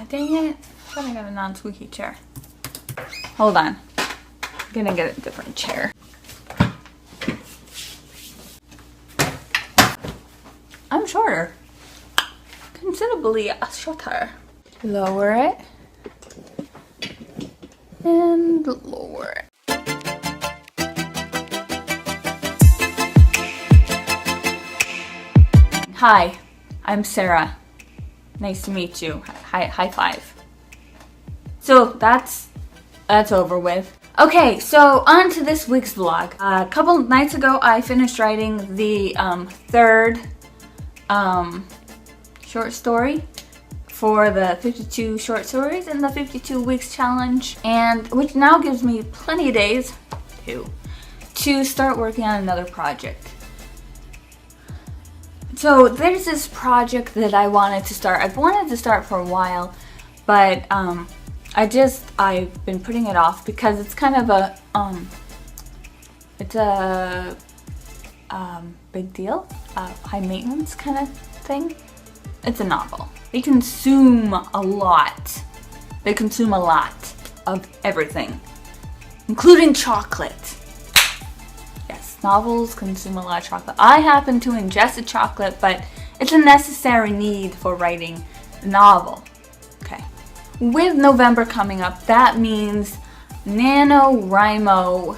dang it. I thought I got a non-squeaky chair. Hold on. I'm gonna get a different chair. I'm shorter. Considerably shorter. Lower it. And lower it. Hi, I'm Sarah. Nice to meet you. High five. So that's over with. Okay, so on to this week's vlog. A couple nights ago, I finished writing the third short story for the 52 short stories in the 52 weeks challenge, and which now gives me plenty of days to start working on another project. So there's this project that I wanted to start. I've wanted to start for a while, but I've been putting it off because it's kind of a big deal, high maintenance kind of thing. It's a novel. They consume a lot. They consume a lot of everything, including chocolate. Yes, novels consume a lot of chocolate. I happen to ingest the chocolate, but it's a necessary need for writing a novel. Okay. With November coming up, that means NaNoWriMo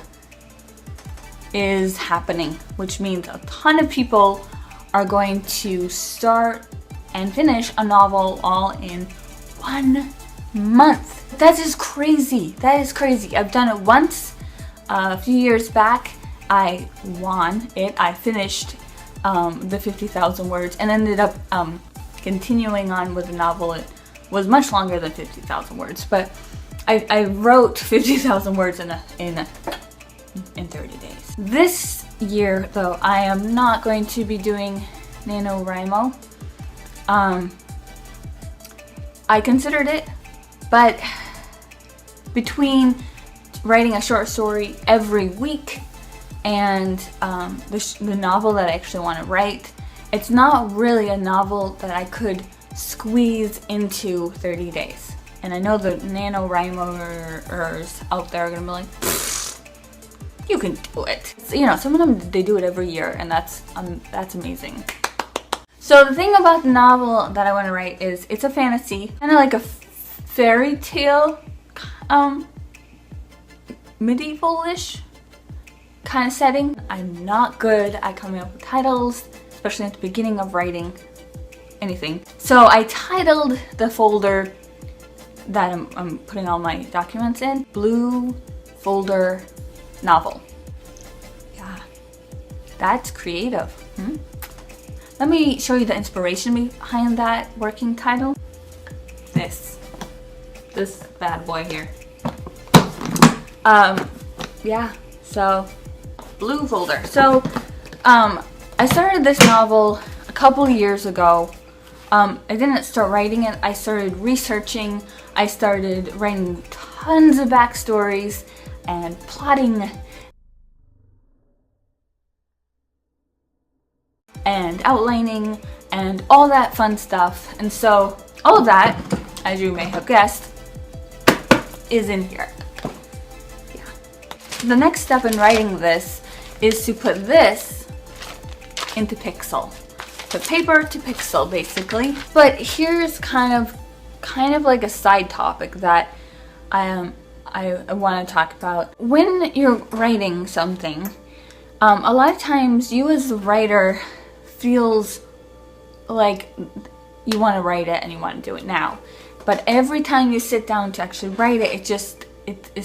is happening, which means a ton of people are going to start and finish a novel all in 1 month. That is crazy. That is crazy. I've done it once a few years back. I won it. I finished the 50,000 words and ended up continuing on with the novel. It was much longer than 50,000 words, but I wrote 50,000 words in 30 days. This year, though, I am not going to be doing NaNoWriMo. I considered it, but between writing a short story every week and the novel that I actually want to write, it's not really a novel that I could squeeze into 30 days. And I know the NaNoWriMoers out there are gonna be like, you can do it. So, you know, some of them, they do it every year, and that's amazing. So the thing about the novel that I want to write is it's a fantasy, kind of like a fairy tale, medieval-ish kind of setting. I'm not good at coming up with titles, especially at the beginning of writing anything. So I titled the folder that I'm putting all my documents in, Blue Folder Novel. Yeah, that's creative. Let me show you the inspiration behind that working title. This bad boy here. Yeah, so Blue Folder. So I started this novel a couple years ago. I didn't start writing it. I started researching. I started writing tons of backstories and plotting and outlining and all that fun stuff. And so all of that, as you may have guessed, is in here. Yeah. The next step in writing this is to put this into Pixel. Put paper to Pixel, basically. But here's kind of like a side topic that I want to talk about. When you're writing something, a lot of times you as the writer feels like you want to write it and you want to do it now. But every time you sit down to actually write it, it just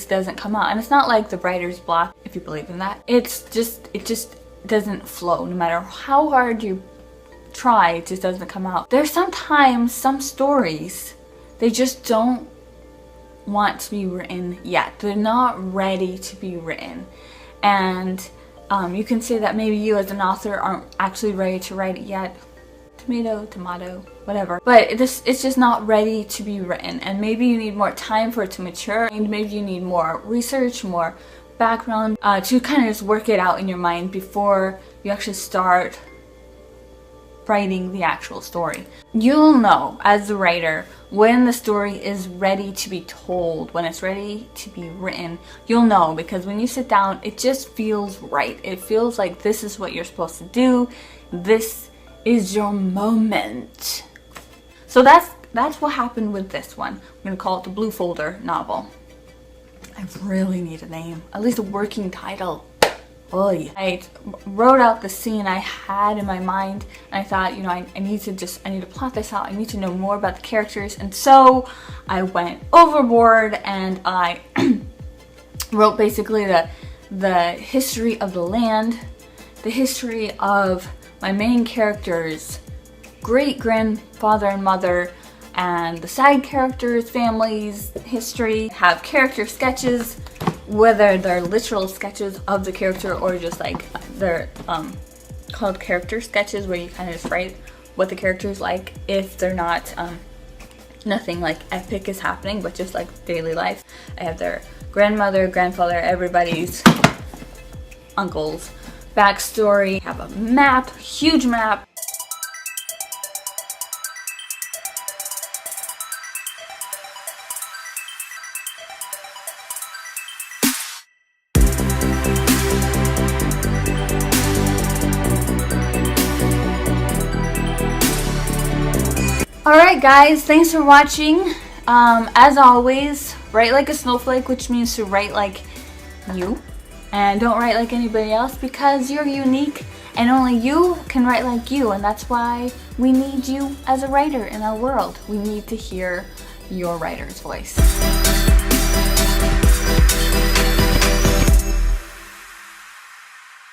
doesn't come out. And it's not like the writer's block, if you believe in that. It just doesn't flow. No matter how hard you try, it just doesn't come out. There's sometimes some stories, they just don't want to be written yet. They're not ready to be written. And you can say that maybe you as an author aren't actually ready to write it yet. Tomato, whatever. But it's just not ready to be written. And maybe you need more time for it to mature. And maybe you need more research, more background to kind of just work it out in your mind before you actually start writing the actual story. You'll know as the writer when the story is ready to be told, when it's ready to be written. You'll know because when you sit down, it just feels right. It feels like this is what you're supposed to do. This is your moment. So that's what happened with this one. I'm gonna call it the Blue Folder novel. I really need a name, at least a working title. Oy. I wrote out the scene I had in my mind, and I thought, you know, I need to plot this out. I need to know more about the characters, and so I went overboard and I wrote basically the history of the land, the history of my main characters, great grandfather and mother, and the side characters' families' history. Have character sketches, whether they're literal sketches of the character or just like they're called character sketches, where you kind of just write what the character is like if they're not nothing like epic is happening, but just like daily life. I have their grandmother, grandfather, everybody's uncles backstory. I have a map, huge map. Alright guys, thanks for watching. As always, write like a snowflake, which means to write like you. And don't write like anybody else because you're unique and only you can write like you. And that's why we need you as a writer in our world. We need to hear your writer's voice.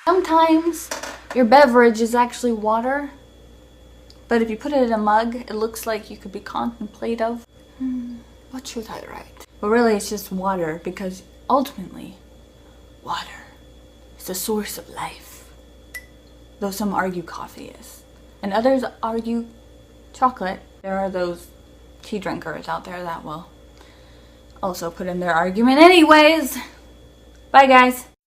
Sometimes your beverage is actually water. But if you put it in a mug, it looks like you could be contemplative. What should I write? But really it's just water, because ultimately, water is the source of life. Though some argue coffee is. And others argue chocolate. There are those tea drinkers out there that will also put in their argument anyways. Bye guys.